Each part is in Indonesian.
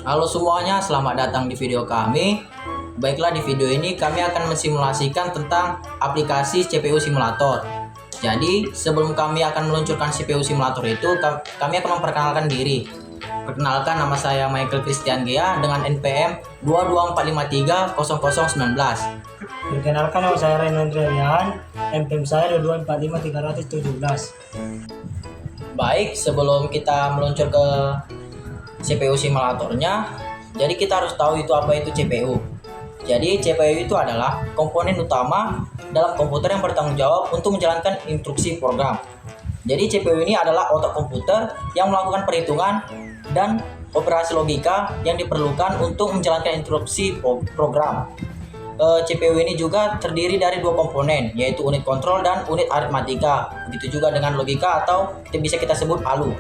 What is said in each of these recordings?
Halo semuanya, selamat datang di video kami. Baiklah, di video ini kami akan mensimulasikan tentang aplikasi CPU simulator. Jadi, sebelum kami akan meluncurkan CPU simulator itu, kami akan memperkenalkan diri. Perkenalkan, nama saya Michael Christian Gea dengan NPM 224530019. Perkenalkan, nama saya Reno Andrian, NPM saya 2245317. Baik, sebelum kita meluncur ke CPU simulatornya, jadi kita harus tahu itu apa itu CPU. Jadi CPU itu adalah komponen utama dalam komputer yang bertanggung jawab untuk menjalankan instruksi program. Jadi CPU ini adalah otak komputer yang melakukan perhitungan dan operasi logika yang diperlukan untuk menjalankan instruksi program. CPU ini juga terdiri dari dua komponen, yaitu unit kontrol dan unit aritmatika. Begitu juga dengan logika atau bisa kita sebut ALU.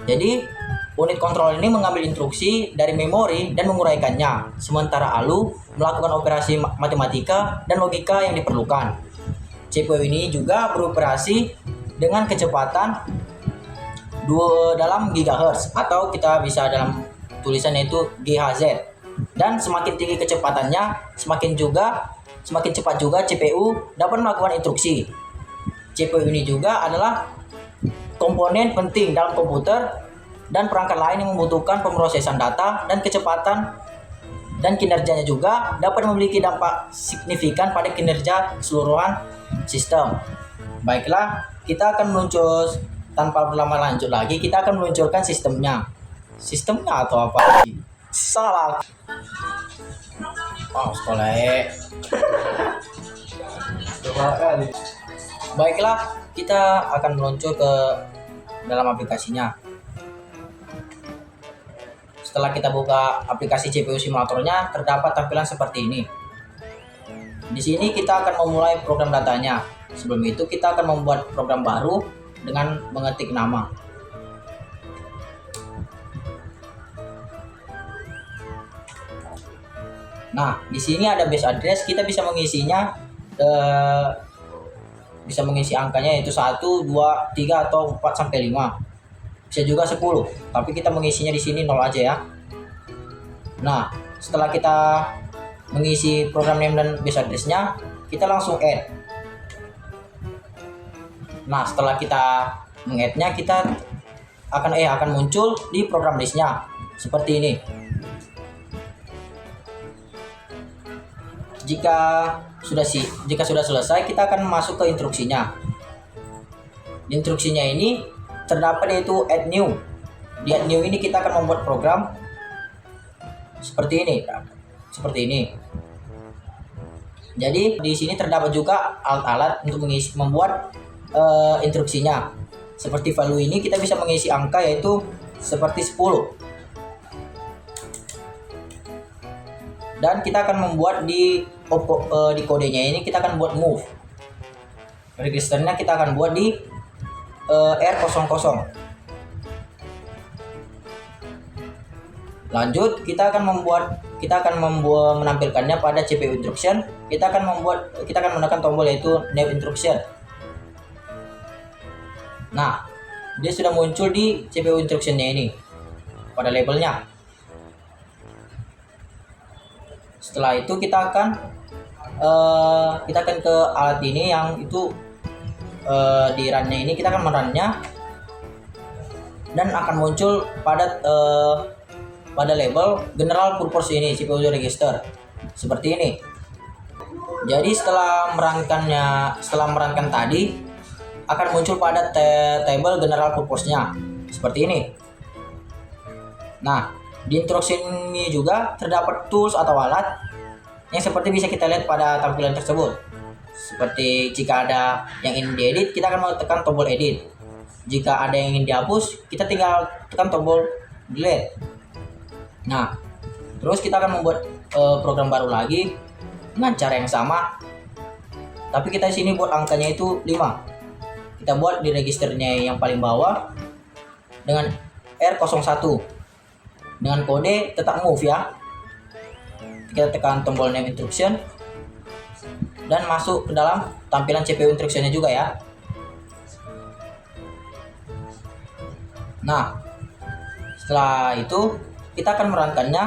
Jadi unit kontrol ini mengambil instruksi dari memori dan menguraikannya, sementara ALU melakukan operasi matematika dan logika yang diperlukan. CPU ini juga beroperasi dengan kecepatan dalam GHz, atau kita bisa dalam tulisannya itu GHz. Dan semakin tinggi kecepatannya, semakin cepat juga CPU dapat melakukan instruksi. CPU ini juga adalah komponen penting dalam komputer dan perangkat lain yang membutuhkan pemrosesan data dan kecepatan, dan kinerjanya juga dapat memiliki dampak signifikan pada kinerja keseluruhan sistem. Baiklah, kita akan meluncur tanpa berlama lanjut lagi, kita akan meluncurkan sistemnya. Sistemnya atau apa? Salah. Oh, sekolah. Baiklah, kita akan meluncur ke dalam aplikasinya. Setelah kita buka aplikasi CPU simulatornya, terdapat tampilan seperti ini. Di sini kita akan memulai program datanya. Sebelum itu kita akan membuat program baru dengan mengetik nama. Nah, di sini ada base address, kita bisa mengisinya, bisa mengisi angkanya yaitu 1, 2, 3 atau 4 sampai 5. Bisa juga 10, tapi kita mengisinya di sini 0 aja ya. Nah, setelah kita mengisi program name dan base address-nya, kita langsung add. Nah, setelah kita meng-add-nya, kita akan muncul di program list-nya seperti ini. Jika sudah selesai, kita akan masuk ke instruksinya. Di instruksinya ini terdapat yaitu add new. Di add new ini kita akan membuat program seperti ini. Jadi di sini terdapat juga alat-alat untuk membuat instruksinya. Seperti value ini kita bisa mengisi angka yaitu seperti 10. Dan kita akan membuat di kodenya ini kita akan buat move. Registernya kita akan buat di R00. Lanjut, kita akan menampilkannya pada CPU instruction. Kita akan menekan tombol yaitu name instruction. Nah, dia sudah muncul di CPU instructionnya ini pada labelnya. Setelah itu kita akan ke alat ini yang itu di run-nya ini, kita akan merun-nya dan akan muncul pada label general purpose ini CPU register seperti ini. Jadi setelah merankan tadi akan muncul pada table general purpose-nya seperti ini. Nah, di instruksi ini juga terdapat tools atau alat yang seperti bisa kita lihat pada tampilan tersebut. Seperti jika ada yang ingin diedit, kita akan tekan tombol edit. Jika ada yang ingin dihapus, kita tinggal tekan tombol delete. Nah, terus kita akan membuat program baru lagi dengan cara yang sama. Tapi kita di sini buat angkanya itu 5. Kita buat di registernya yang paling bawah dengan R01. Dengan kode tetap move ya. Kita tekan tombol name instruction dan masuk ke dalam tampilan CPU instructionnya juga ya. Nah, setelah itu kita akan merankannya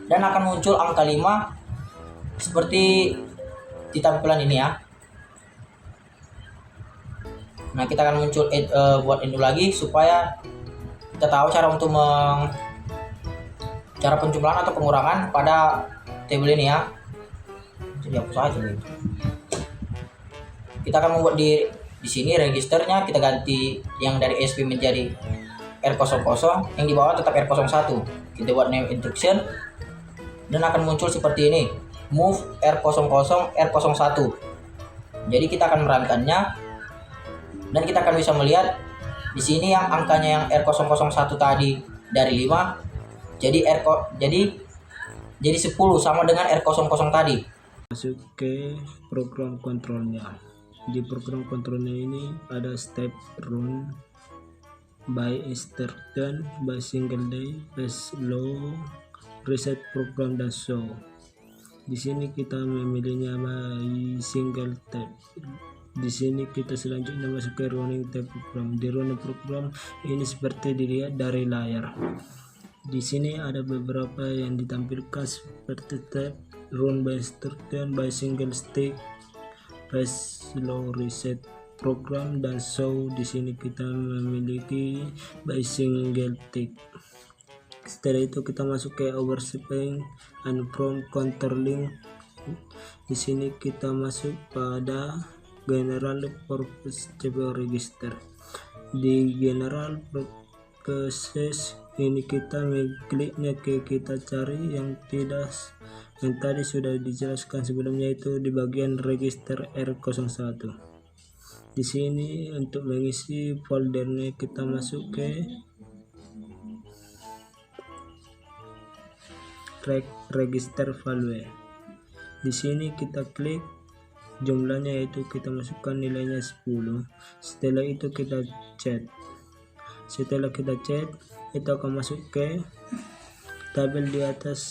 dan akan muncul angka 5 seperti di tampilan ini ya. Nah, kita akan buat ini lagi supaya kita tahu cara untuk cara penjumlahan atau pengurangan pada table ini ya. Jadi hapus aja gitu. Kita akan membuat di sini registernya kita ganti yang dari SP menjadi R00, yang di bawah tetap R01. Kita buat name instruction dan akan muncul seperti ini, move R00 R01. Jadi kita akan merankannya dan kita akan bisa melihat di sini yang angkanya yang R001 tadi dari 5 jadi jadi 10 sama dengan R00 tadi. Masuk ke program kontrolnya. Di program kontrolnya ini ada step run by instruction, by single day, by slow, reset program dan show. Di sini kita memilihnya by single tab. Di sini kita selanjutnya masuk ke running tab program. Di running program ini seperti dilihat dari layar. Di sini ada beberapa yang ditampilkan seperti tab run by instruction, by single stick, by slow reset program dan show. Di sini kita memiliki by single tick. Setelah itu kita masuk ke overshipping and from controlling. Di sini kita masuk pada general purpose CPU register. Di general purpose ini kita mengkliknya ke kita cari yang tadi sudah dijelaskan sebelumnya, itu di bagian register R01. Di sini untuk mengisi foldernya kita masuk ke register value. Di sini kita klik jumlahnya, yaitu kita masukkan nilainya 10. Setelah itu kita chat. Setelah kita chat, itu akan masuk ke tabel di atas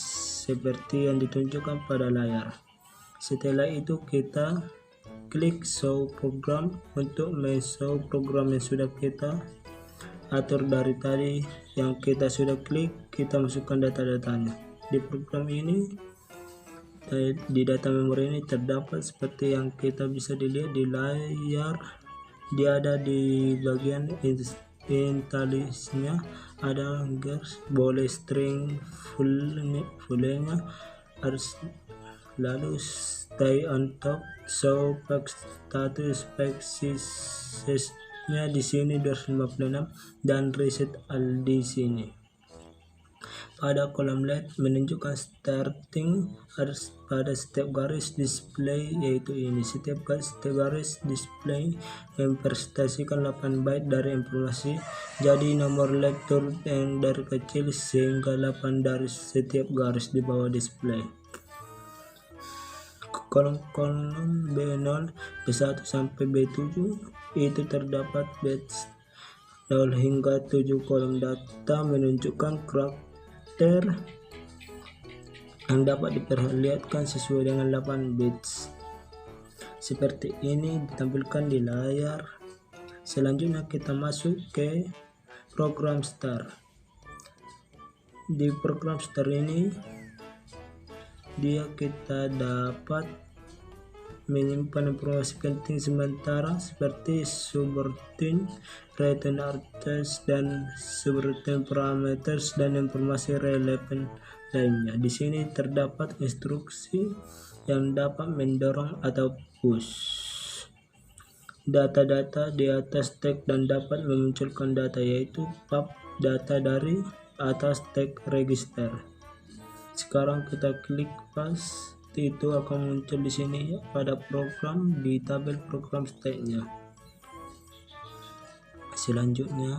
seperti yang ditunjukkan pada layar. Setelah itu kita klik show program untuk men-show program yang sudah kita atur dari tadi. Yang kita sudah klik, kita masukkan data-datanya. Di program ini, di data memori ini terdapat seperti yang kita bisa dilihat di layar. Dia ada di bagian intialisnya, ada gas, boleh string fullnya, harus lalu stay on top, show pack status, pack nya di sini 256 dan reset all di sini. Pada kolom left menunjukkan starting, harus pada setiap garis display, yaitu ini. Setiap garis display mempresentasikan 8 byte dari informasi, jadi nomor left turut yang dari kecil sehingga 8 dari setiap garis di bawah display. Kolom B0, B1 sampai B7 itu terdapat bits 0 hingga 7. Kolom data menunjukkan karakter yang dapat diperlihatkan sesuai dengan 8 bits. Seperti ini ditampilkan di layar. Selanjutnya kita masuk ke program start. Di program start ini kita dapat menyimpan informasi penting sementara seperti subroutine, return address, dan subroutine parameters dan informasi relevan lainnya. Di sini terdapat instruksi yang dapat mendorong atau push data-data di atas tag dan dapat memunculkan data, yaitu pub data dari atas tag register. Sekarang kita klik pas, itu akan muncul di sini pada program di tabel program state-nya. Selanjutnya,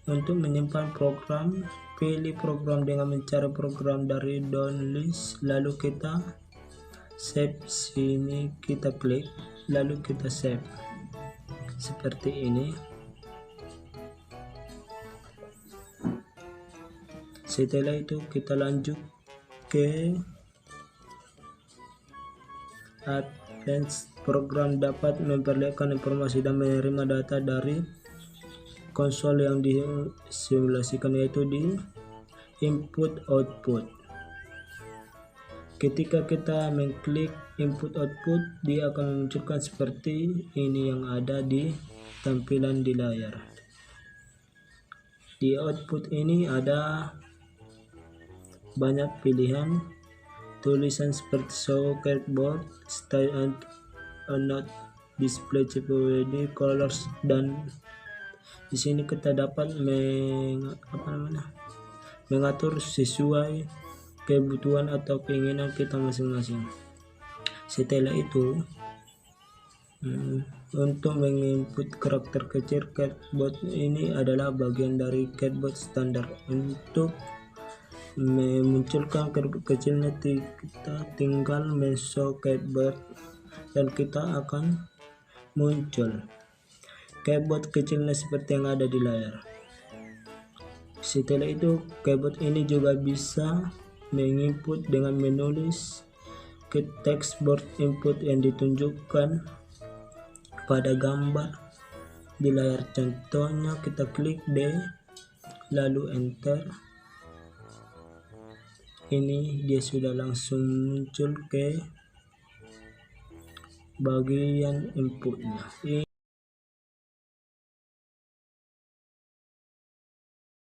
untuk menyimpan program, pilih program dengan mencari program dari down list, lalu kita save. Sini kita klik, lalu kita save seperti ini. Setelah itu kita lanjut ke advance. Program dapat memperlihatkan informasi dan menerima data dari konsol yang disimulasikan, yaitu di input output. Ketika kita mengklik input output, dia akan memunculkan seperti ini yang ada di tampilan di layar. Di output ini ada banyak pilihan tulisan seperti show cardboard, style and not display CPWD, colors, dan di sini kita dapat mengatur sesuai kebutuhan atau keinginan kita masing-masing. Setelah itu, untuk menginput karakter kecil, cardboard ini adalah bagian dari cardboard standar. Untuk memunculkan cardboard kecilnya, kita tinggal men-show cardboard dan kita akan muncul keyboard kecilnya seperti yang ada di layar. Setelah itu, keyboard ini juga bisa menginput dengan menulis ke textboard input yang ditunjukkan pada gambar di layar. Contohnya, kita klik D lalu enter. Ini dia sudah langsung muncul ke bagian inputnya.